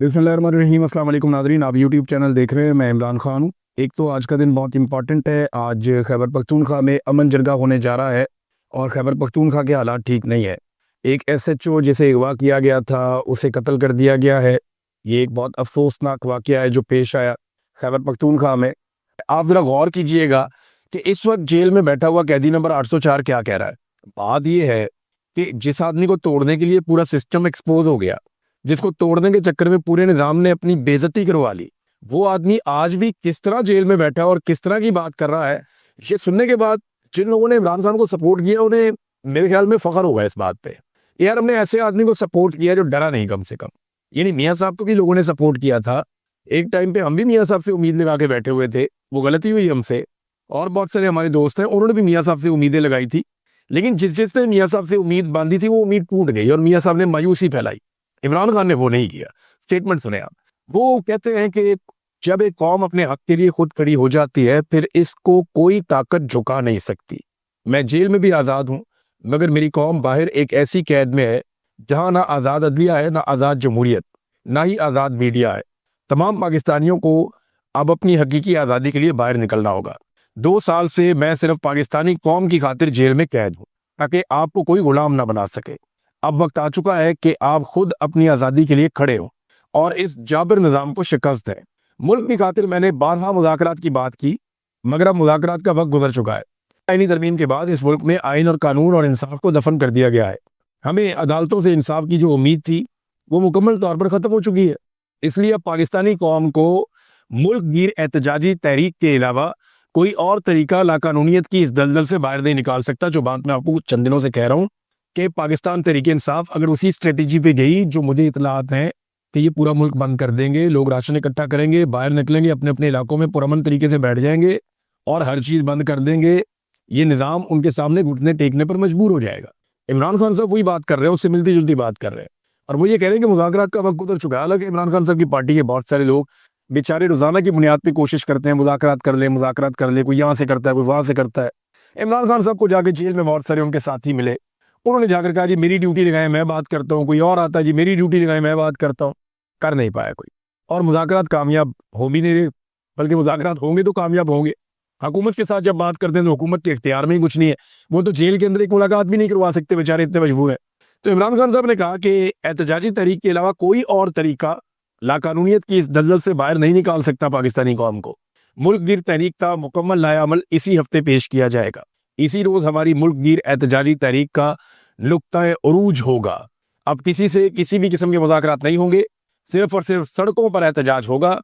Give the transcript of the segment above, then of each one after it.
बिस्मिल्लाहिर्रहमानिर्रहीम। अस्सलाम वालेकुम नाज़रीन, आप यूट्यूब चैनल देख रहे हैं। मैं इमरान खान हूँ। एक तो आज का दिन बहुत इंपॉर्टेंट है। आज खैबर पख्तूनख्वा में अमन जरगा होने जा रहा है और खैबर पख्तूनख्वा के हालात ठीक नहीं है। एक एसएचओ जिसे अगवा किया गया था उसे कत्ल कर दिया गया है। ये एक बहुत अफसोसनाक वाक़या है जो पेश आया खैबर पख्तूनख्वा में। आप ज़रा गौर कीजिएगा कि इस वक्त जेल में बैठा हुआ कैदी नंबर 804 क्या कह रहा है। बात यह है कि जिस आदमी को तोड़ने के लिए पूरा सिस्टम एक्सपोज हो गया, जिसको तोड़ने के चक्कर में पूरे निजाम ने अपनी बेइज्जती करवा ली, वो आदमी आज भी किस तरह जेल में बैठा है और किस तरह की बात कर रहा है, ये सुनने के बाद जिन लोगों ने इमरान खान को सपोर्ट किया उन्हें मेरे ख्याल में फख्र होगा इस बात पे। यार, हमने ऐसे आदमी को सपोर्ट किया जो डरा नहीं कम से कम। यानी मियाँ साहब को भी लोगों ने सपोर्ट किया था। एक टाइम पे हम भी मियाँ साहब से उम्मीद लगा के बैठे हुए थे, वो गलती हुई हमसे। और बहुत सारे हमारे दोस्त हैं, उन्होंने भी मियाँ साहब से उम्मीदें लगाई थी, लेकिन जिस जिसने मियाँ साहब से उम्मीद बांधी थी वो उम्मीद टूट गई और मियाँ साहब ने मायूसी फैलाई। इमरान खान ने वो नहीं किया। स्टेटमेंट सुने आप। वो कहते हैं कि जब एक कौम अपने हक के लिए खुद खड़ी हो जाती है फिर इसको कोई ताकत झुका नहीं सकती। मैं जेल में भी आज़ाद हूँ, मगर मेरी कौम बाहर एक ऐसी कैद में है जहां ना आज़ाद अदलिया है, ना आज़ाद जमहूरियत, ना ही आज़ाद मीडिया है। तमाम पाकिस्तानियों को अब अपनी हकीकी आज़ादी के लिए बाहर निकलना होगा। 2 साल से मैं सिर्फ पाकिस्तानी कौम की खातिर जेल में कैद हूँ ताकि आपको कोई गुलाम ना बना सके। अब वक्त आ चुका है कि आप खुद अपनी आज़ादी के लिए खड़े हो और इस जाबिर निज़ाम को शिकस्त दें। मुल्क की खातिर मैंने 12 मुज़ाकरात की बात की, मगर अब मुज़ाकरात का वक्त गुजर चुका है। आईनी तरमीम के बाद इस मुल्क में आइन और कानून और इंसाफ को दफन कर दिया गया है। हमें अदालतों से इंसाफ की जो उम्मीद थी वो मुकम्मल तौर पर ख़त्म हो चुकी है। इसलिए अब पाकिस्तानी कौम को मुल्क गिर एहतजाजी तहरीक के अलावा कोई और तरीका लाकानूनियत की इस दलदल से बाहर नहीं निकाल सकता। जो बात मैं आपको चंद दिनों से कह रहा हूँ कि पाकिस्तान तहरीक इंसाफ अगर उसी स्ट्रेटेजी पे गई जो मुझे इतलात हैं कि ये पूरा मुल्क बंद कर देंगे, लोग राशन इकट्ठा करेंगे, बाहर निकलेंगे, अपने अपने इलाकों में पुरअमन तरीके से बैठ जाएंगे और हर चीज़ बंद कर देंगे, ये निज़ाम उनके सामने घुटने टेकने पर मजबूर हो जाएगा। इमरान खान साहब वही बात कर रहे हैं, उससे मिलती जुलती बात कर रहे हैं और वो ये कह रहे हैं कि मुज़ाकरात का वक्त गुजर चुका है। हालांकि इमरान खान साहब की पार्टी के बहुत सारे लोग बेचारे रोजाना की बुनियाद पर कोशिश करते हैं मुज़ाकरात कर ले, मुज़ाकरात कर ले। कोई यहाँ से करता है, कोई वहाँ से करता है। इमरान खान साहब को जाके जेल में बहुत सारे उनके साथी मिले, उन्होंने जाकर कहा जी मेरी ड्यूटी लगाए मैं बात करता हूँ। कोई और आता है जी मेरी ड्यूटी लगाए मैं बात करता हूँ। कर नहीं पाया कोई, और मुज़ाकरात कामयाब हो भी नहीं रहे। बल्कि मुज़ाकरात होंगे तो कामयाब होंगे। हुकूमत के साथ जब बात करते हैं तो हुकूमत के इख्तियार में ही कुछ नहीं है। वो तो जेल के अंदर एक मुलाकात भी नहीं करवा सकते, बेचारे इतने मजबूर हैं। तो इमरान खान साहब ने कहा कि एहतजाजी तहरीक के अलावा कोई और तरीका लाकानूनियत की इस दलदल से बाहर नहीं निकाल सकता पाकिस्तानी कौम को। मुल्क गिर तहरीक का मुकम्मल नया अमल इसी हफ्ते पेश किया जाएगा। इसी रोज हमारी मुल्क गिर एहतजाजी तहरीक का नुक्ता उरूज होगा। अब किसी से किसी भी किस्म के मुज़ाकरात नहीं होंगे, सिर्फ और सिर्फ सड़कों पर एहतजाज होगा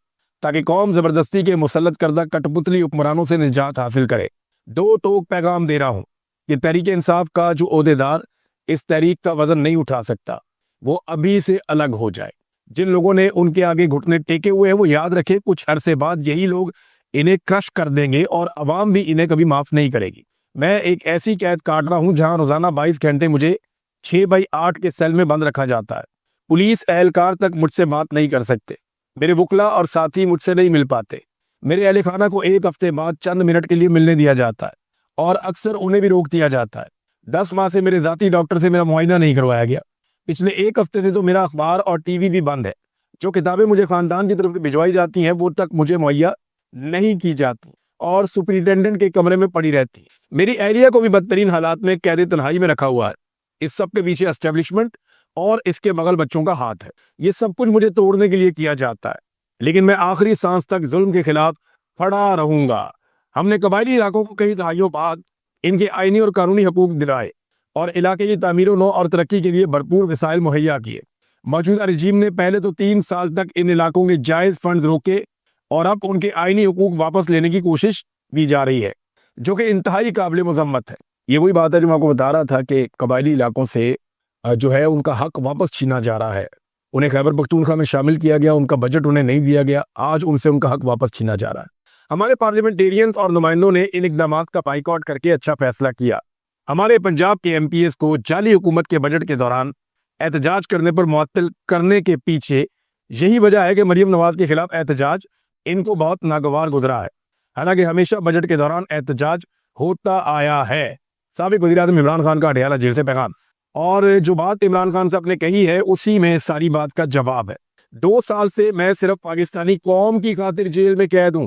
ताकि कौम जबरदस्ती के मुसल्लत करदा कठपुतली हुक्मरानों से निजात हासिल करे। दो टोक पैगाम दे रहा हूं कि तहरीक इंसाफ का जो ओहदेदार इस तहरीक का वजन नहीं उठा सकता वो अभी से अलग हो जाए। जिन लोगों ने उनके आगे घुटने टेके हुए हैं वो याद रखे, कुछ अरसे बाद यही लोग इन्हें क्रश कर देंगे और अवाम भी इन्हें कभी माफ नहीं करेगी। मैं एक ऐसी कैद काट रहा हूं जहां रोजाना 22 घंटे मुझे 6x8 के सेल में बंद रखा जाता है। पुलिस एहलकार तक मुझसे बात नहीं कर सकते, मेरे वकला और साथी मुझसे नहीं मिल पाते। मेरे अहल खाना को एक हफ्ते बाद चंद मिनट के लिए मिलने दिया जाता है और अक्सर उन्हें भी रोक दिया जाता है। 10 माह से मेरे जाती डॉक्टर से मेरा मुआयना नहीं करवाया गया। पिछले एक हफ्ते से तो मेरा अखबार और टीवी भी बंद है। जो किताबें मुझे खानदान की तरफ से भिजवाई जाती हैं वो तक मुझे मुहैया नहीं की जाती और सुपरिटेंडेंट के कमरे में पड़ी रहती। मेरी एहलिया को भी बदतरीन हालात में कैद तन्हाई में रखा हुआ है। इस सब के पीछे एस्टेब्लिशमेंट और इसके मगल बच्चों का हाथ है। ये सब कुछ मुझे तोड़ने के लिए किया जाता है, लेकिन मैं आखिरी सांस तक जुल्म के खिलाफ खड़ा रहूंगा। हमने कबायली इलाकों को कई दहाइयों बाद इनके आईनी और कानूनी हकूक दिलाए और इलाके की तामीर नो और तरक्की के लिए भरपूर वसाइल मुहैया किए। मौजूदा रजीम ने पहले तो 3 साल तक इन इलाकों के जायज फंड रोके और अब उनके आईनी हकूक वापस लेने की कोशिश की जा रही है, जो कि इंतहाई काबिल मजम्मत है। ये वही बात है जो मैं आपको बता रहा था कि कबायली इलाकों से जो है उनका हक वापस छीना जा रहा है। उन्हें खैबर पख्तूनख्वा में शामिल किया गया, उनका बजट उन्हें नहीं दिया गया, आज उनसे उनका हक वापस छीना जा रहा है। हमारे पार्लियामेंटेरियंस और नुमाइंदों ने इन इकदामात का बाइकआउट करके अच्छा फैसला किया। हमारे पंजाब के एमपीएस को जाली हुकूमत के बजट के दौरान एहतजाज करने पर मुअत्तल करने के पीछे यही वजह है कि मरियम नवाज के खिलाफ एहतजाज इनको बहुत नागवार गुजरा है। हालांकि हमेशा बजट के दौरान एहतजाज होता आया है। साबिक वज़ीर-ए-आज़म इमरान खान का अडयाला जेल से पैगाम, और जो बात इमरान खान साहब ने कही है उसी में सारी बात का जवाब है। 2 साल से मैं सिर्फ पाकिस्तानी कौम की खातिर जेल में कैद हूं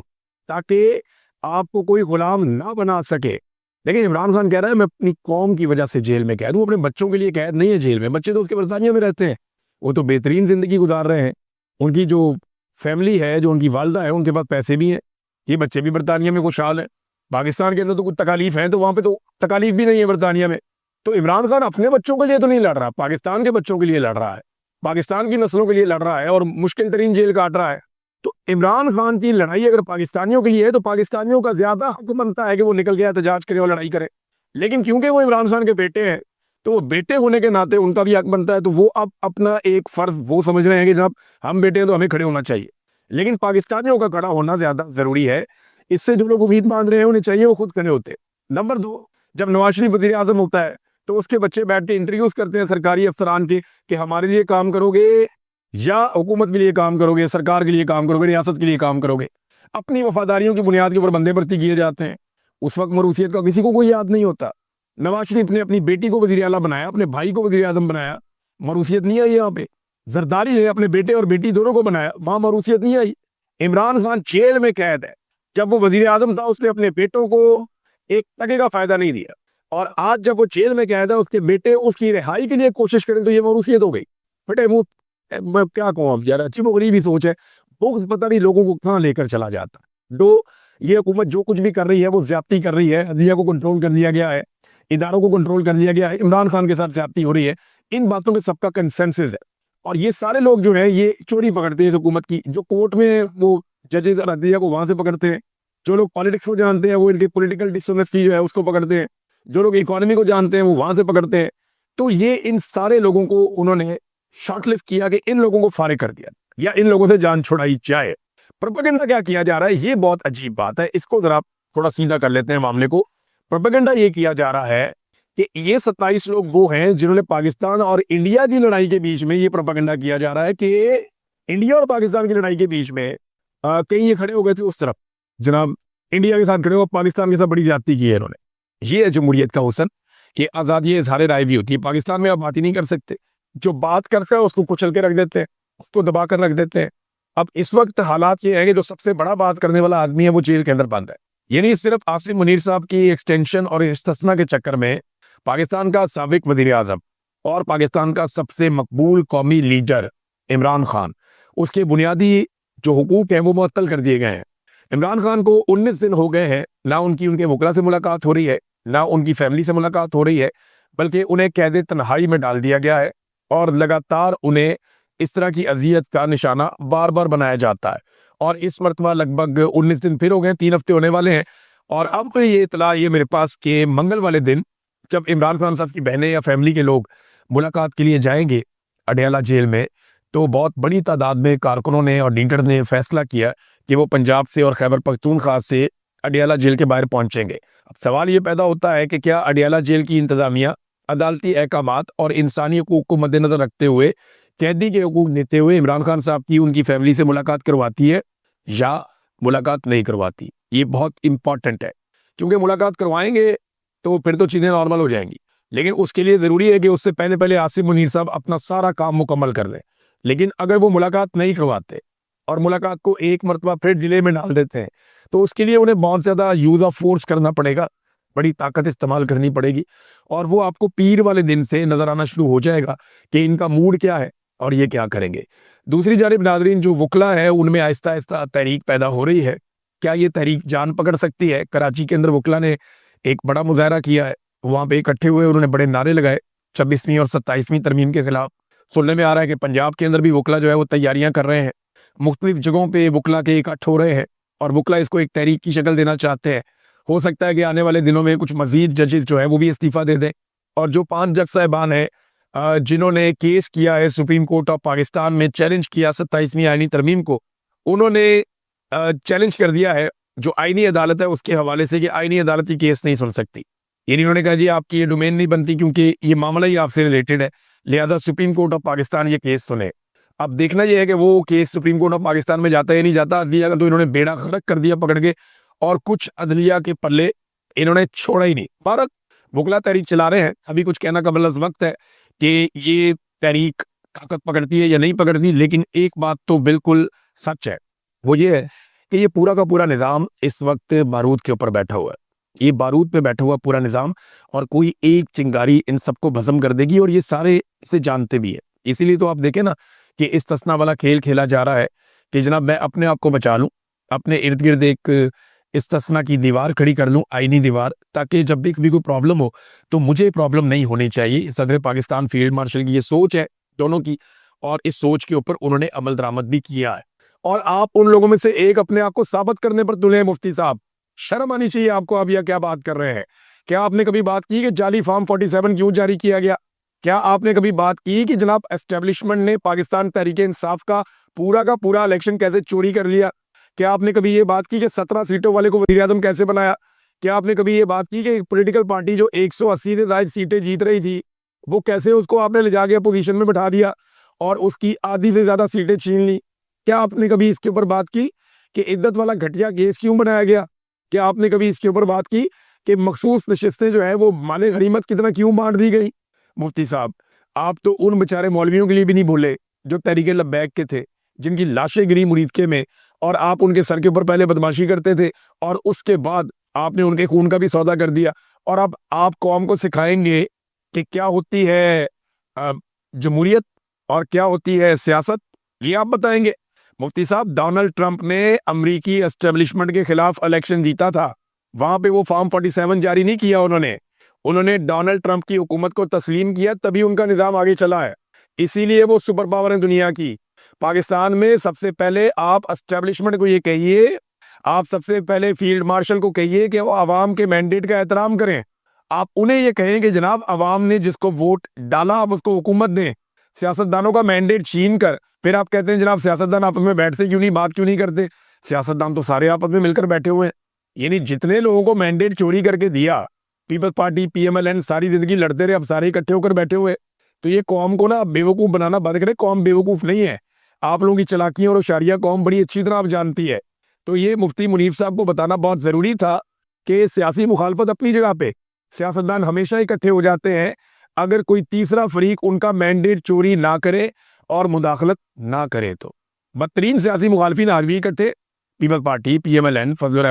ताकि आपको कोई गुलाम ना बना सके। लेकिन इमरान खान कह रहा है मैं अपनी कौम की वजह से जेल में कैद हूं, अपने बच्चों के लिए कैद नहीं है जेल में। बच्चे तो उसके बरतानिया में रहते हैं, वो तो बेहतरीन जिंदगी गुजार रहे हैं। उनकी जो फैमिली है, जो उनकी वालदा है, उनके पास पैसे भी हैं। ये बच्चे भी बरतानिया में खुशहाल है। पाकिस्तान के अंदर तो कुछ तकालीफ है, तो वहां पे तो तकालीफ भी नहीं है बरतानिया में। तो इमरान खान अपने बच्चों के लिए तो नहीं लड़ रहा, पाकिस्तान के बच्चों के लिए लड़ रहा है, पाकिस्तान की नस्लों के लिए लड़ रहा है और मुश्किल तरीन जेल काट रहा है। तो इमरान खान की लड़ाई अगर पाकिस्तानियों के लिए है तो पाकिस्तानियों का ज्यादा हक बनता है कि वो निकल के एहतजाज करे और लड़ाई करे। लेकिन क्योंकि वो इमरान खान के बेटे हैं, तो वो बेटे होने के नाते उनका भी हक बनता है। तो वो अब अपना एक फर्ज वो समझ रहे हैं कि जब हम बेटे हैं तो हमें खड़े होना चाहिए। लेकिन पाकिस्तानियों का खड़ा होना ज्यादा जरूरी है। इससे जो लोग उम्मीद बांध रहे हैं उन्हें चाहिए वो खुद खड़े होते। नंबर 2, जब नवाज शरीफ वजीर आजम होता है तो उसके बच्चे बैठ के इंटरव्यूज करते हैं सरकारी अफसरान के कि हमारे लिए काम करोगे या हुकूमत के लिए काम करोगे, सरकार के लिए काम करोगे, रियासत के लिए काम करोगे। अपनी वफादारियों की बुनियाद के ऊपर बंदे भर्ती किए जाते हैं। उस वक्त मरूसियत का किसी को कोई याद नहीं होता। नवाज शरीफ ने अपनी बेटी को वजीर आला बनाया, अपने भाई को वजीर आजम बनाया, मरूसियत नहीं आई यहाँ पे। जरदारी ने अपने बेटे और बेटी दोनों को बनाया, वहां मरूसियत नहीं आई। इमरान खान जेल में कैद है, जब वो वजीर आजम था उसने अपने बेटों को एक टके का फायदा नहीं दिया, और आज जब वो जेल में कैद है उसके बेटे उसकी रिहाई के लिए कोशिश करें तो ये मरूसियत हो गई। फटे मुंह, मैं क्या कहूँ अब यार, अच्छी गरीबी सोच है। बुग्ज पता नहीं लोगों को कहाँ लेकर चला जाता है। ये हुकूमत जो कुछ भी कर रही है वो ज्यादती कर रही है। अदलिया को कंट्रोल कर दिया गया है, इदारों को कंट्रोल कर दिया गया है, इमरान खान के साथ ज्यादती हो रही है। इन बातों में सबका कंसेंसस है। और ये सारे लोग जो है ये चोरी पकड़ते हैं इस हुकूमत की। जो कोर्ट में वो जजेस और अदलिया को वहां से पकड़ते हैं, जो लोग पॉलिटिक्स को जानते हैं वो इनकी पॉलिटिकल डिसऑनेस्टी जो है उसको पकड़ते हैं, जो लोग इकोनॉमी को जानते हैं वो वहां से पकड़ते हैं। तो ये इन सारे लोगों को उन्होंने शॉर्टलिस्ट किया कि इन लोगों को फारिग कर दिया या इन लोगों से जान छुड़ाई जाए। प्रोपेगेंडा क्या किया जा रहा है, ये बहुत अजीब बात है। इसको जरा थोड़ा सीधा कर लेते हैं मामले को। प्रोपेगेंडा ये किया जा रहा है कि ये 27 लोग वो हैं जिन्होंने पाकिस्तान और इंडिया की लड़ाई के बीच में, ये प्रोपेगेंडा किया जा रहा है कि इंडिया और पाकिस्तान की लड़ाई के बीच में कहीं ये खड़े हो गए थे उस तरफ, जनाब इंडिया के साथ खड़े हो, पाकिस्तान के साथ बड़ी ज्यादती की है इन्होंने। ये है जमहूरियत का हुस्न कि आज़ादी इज़हार राय भी होती है। पाकिस्तान में आप बात ही नहीं कर सकते, जो बात करता है उसको कुचल के रख देते हैं, उसको दबा कर रख देते हैं। अब इस वक्त हालात ये है कि जो सबसे बड़ा बात करने वाला आदमी है वो जेल के अंदर बंद है। यानी सिर्फ आसिम मुनीर साहब की एक्सटेंशन और इस्तिस्ना के चक्कर में पाकिस्तान का साबिक वजीर आजम और पाकिस्तान का सबसे मकबूल कौमी लीडर इमरान खान, उसके बुनियादी जो हुकूक हैं वो मुअत्तल कर दिए गए हैं। इमरान खान को 19 दिन हो गए हैं, ना उनके वकला से मुलाकात हो रही है, ना उनकी फैमिली से मुलाकात हो रही है, बल्कि उन्हें कैद तन्हाई में डाल दिया गया है और लगातार उन्हें इस तरह की अजियत का निशाना बार बार बनाया जाता है। और इस मरतबा लगभग 19 दिन फिर हो गए, 3 हफ्ते होने वाले हैं। और अब तो ये इतला ये मेरे पास कि मंगल वाले दिन जब इमरान खान साहब की बहनें या फैमिली के लोग मुलाकात के लिए जाएंगे अडयाला जेल में, तो बहुत बड़ी तादाद में कारकुनों ने और लीडर ने फैसला किया कि वो पंजाब से और खैबर पख्तूनख्वा से अडयाला जेल के बाहर पहुंचेंगे। अब सवाल ये पैदा होता है कि क्या अडयाला जेल की इंतजामिया अदालती अहकामात और इंसानी हकूक को मद्देनजर रखते हुए, कैदी के हकूक देते हुए इमरान खान साहब की उनकी फैमिली से मुलाकात करवाती है या मुलाकात नहीं करवाती। ये बहुत इंपॉर्टेंट है, क्योंकि मुलाकात करवाएंगे तो फिर तो चीज़ें नॉर्मल हो जाएंगी। लेकिन उसके लिए ज़रूरी है कि उससे पहले पहले आसिम मुनीर साहब अपना सारा काम मुकम्मल कर लें। लेकिन अगर वो मुलाकात नहीं करवाते और मुलाकात को एक मरतबा फिर डिले में डाल देते हैं, तो उसके लिए उन्हें बहुत ज़्यादा यूज़ ऑफ फोर्स करना पड़ेगा, बड़ी ताकत इस्तेमाल करनी पड़ेगी। और वो आपको पीर वाले दिन से नज़र आना शुरू हो जाएगा कि इनका मूड क्या है और ये क्या करेंगे। दूसरी जानिब नाज़रीन, जो वकला है उनमें आहिस्ता आहिस्ता तहरीक पैदा हो रही है। क्या ये तहरीक जान पकड़ सकती है? कराची के अंदर वकला ने एक बड़ा मुजाहरा किया है, वहाँ पे इकट्ठे हुए उन्होंने बड़े नारे लगाए 26वीं और 27वीं तरमीम के खिलाफ। सुनने में आ रहा है कि पंजाब के अंदर भी वकला जो है वो तैयारियां कर रहे हैं, मुख्तलिफ जगहों पे वकला के इकट्ठ हो रहे हैं और वकला इसको एक तहरीक की शक्ल देना चाहते हैं। हो सकता है कि आने वाले दिनों में कुछ मजीद जजेस जो है वो भी इस्तीफा दे दें। और जो 5 जज साहिबान हैं जिन्होंने केस किया है सुप्रीम कोर्ट ऑफ पाकिस्तान में, चैलेंज किया 27वीं आईनी तरमीम को, उन्होंने चैलेंज कर दिया है जो आईनी अदालत है उसके हवाले से कि आईनी अदालत की केस नहीं सुन सकती। यानी उन्होंने कहा जी आपकी ये डोमेन नहीं बनती क्योंकि ये मामला ही आपसे रिलेटेड है, लिहाजा सुप्रीम कोर्ट ऑफ पाकिस्तान ये केस सुने। अब देखना यह है कि वो case supreme court of Pakistan में जाता है नहीं जाता। अदलिया का तो इन्होंने बेड़ा गर्क कर दिया पकड़ के, और कुछ अदलिया के पल्ले इन्होंने छोड़ा ही नहीं। भारत वकला तहरीक चला रहे हैं। अभी कुछ कहना कबल अज़ वक्त है कि ये तहरीक ताकत पकड़ती है या नहीं पकड़ती, लेकिन एक बात तो बिल्कुल सच है, वो ये है कि ये पूरा का पूरा निज़ाम इस वक्त बारूद के ऊपर बैठा हुआ है। ये बारूद पे बैठा हुआ पूरा निज़ाम, और कोई एक चिंगारी इन सबको भस्म कर देगी, और ये सारे इसे जानते भी है। इसीलिए तो आप देखें ना कि इस तसना वाला खेल खेला जा रहा है कि जनाब मैं अपने आप को बचा लूं, अपने इर्द गिर्द एक इस तसना की दीवार खड़ी कर लूं, आईनी दीवार, ताकि जब भी कभी कोई प्रॉब्लम हो तो मुझे प्रॉब्लम नहीं होनी चाहिए। सदर पाकिस्तान फील्ड मार्शल की ये सोच है दोनों की, और इस सोच के ऊपर उन्होंने अमल दरामद भी किया है। और आप उन लोगों में से एक अपने आप को साबित करने पर तुले हैं मुफ्ती साहब। शर्म आनी चाहिए आपको। आप यह क्या बात कर रहे हैं? क्या आपने कभी बात की कि जाली फॉर्म 47 क्यों जारी किया गया? क्या आपने कभी बात की कि जनाब एस्टेब्लिशमेंट ने पाकिस्तान तहरीके इंसाफ का पूरा इलेक्शन कैसे चोरी कर लिया? क्या आपने कभी ये बात की कि 17 सीटों वाले को वज़ीर-ए-आज़म कैसे बनाया? क्या आपने कभी ये बात की कि एक पॉलिटिकल पार्टी जो 180 से ज़ायद सीटें जीत रही थी, वो कैसे उसको आपने ले जाके अपोजिशन में बिठा दिया और उसकी आधी से ज़्यादा सीटें छीन ली? क्या आपने कभी इसके ऊपर बात की कि इद्दत वाला घटिया केस क्यों बनाया गया? क्या आपने कभी इसके ऊपर बात की कि मखसूस नशिस्तें जो है वो माले गनीमत कितना क्यों बांट दी गई? मुफ्ती साहब, आप तो उन बेचारे मौलवियों के लिए भी नहीं बोले जो तहरीके लब्बैक के थे, जिनकी लाशें गिरी मुरीदके में, और आप उनके सर के ऊपर पहले बदमाशी करते थे, और उसके बाद आपने उनके खून का भी सौदा कर दिया। और अब आप कौम को सिखाएंगे कि क्या होती है जमहूरियत और क्या होती है सियासत, ये आप बताएंगे। मुफ्ती साहब, डोनाल्ड ट्रंप ने अमरीकी एस्टेब्लिशमेंट के खिलाफ इलेक्शन जीता था, वहां पे वो फॉर्म 47 जारी नहीं किया उन्होंने डोनाल्ड ट्रंप की हुकूमत को तस्लीम किया, तभी उनका निजाम आगे चला है। इसीलिए वो सुपर पावर है दुनिया की। पाकिस्तान में सबसे पहले आप एस्टेब्लिशमेंट को ये कहिए, आप सबसे पहले फील्ड मार्शल को कहिए कि वो आवाम के मैंडेट का एहतराम करें। आप उन्हें ये कहें कि जनाब आवाम ने जिसको वोट डाला आप उसको हुकूमत दें। सियासतदानों का मैंडेट छीन कर फिर आप कहते हैं जनाब सियासतदान आपस में बैठते क्यों नहीं, बात क्यों नहीं करते? सियासतदान तो सारे आपस में मिलकर बैठे हुए हैं। यानी जितने लोगों को मैंडेट चोरी करके दिया, पीपल्स पार्टी, पीएमएलएन, सारी जिंदगी लड़ते रहे, अब सारे इकट्ठे होकर बैठे हुए। तो ये कौम को ना बेवकूफ बनाना बंद करें। कौम बेवकूफ नहीं है, आप लोगों की चालाकियां और होशियारियां कौम बड़ी अच्छी तरह आप जानती है। तो ये मुफ्ती मुनीफ साहब को बताना बहुत जरूरी था कि सियासी मुखालफत अपनी जगह पे, सियासतदान हमेशा इकट्ठे हो जाते हैं अगर कोई तीसरा फरीक उनका मैंडेट चोरी ना करे और मुदाखलत ना करे। तो बदतरीन सियासी मुखालफिन आज भी इकट्ठे, पीपल्स पार्टी, पीएमएलएन, फजलुर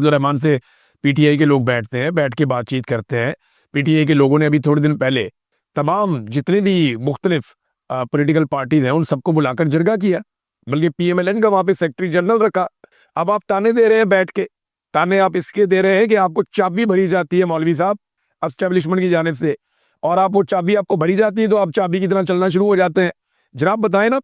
रहमान से पीटीआई के लोग बैठते हैं, बैठ के बातचीत करते हैं। पीटीआई के लोगों ने अभी थोड़े दिन पहले तमाम जितने भी मुख्तलिफ पॉलिटिकल पार्टीज हैं उन सबको बुलाकर जरगा किया, बल्कि पीएमएलएन का वहां पे सेक्रेटरी जनरल रखा। अब आप ताने दे रहे हैं बैठ के, ताने आप इसके दे रहे हैं कि आपको चाबी भरी जाती है मौलवी साहब एस्टेब्लिशमेंट की जानिब से, और आप वो चाबी आपको भरी जाती है तो आप चाबी की तरह चलना शुरू हो जाते हैं। जनाब बताएं ना,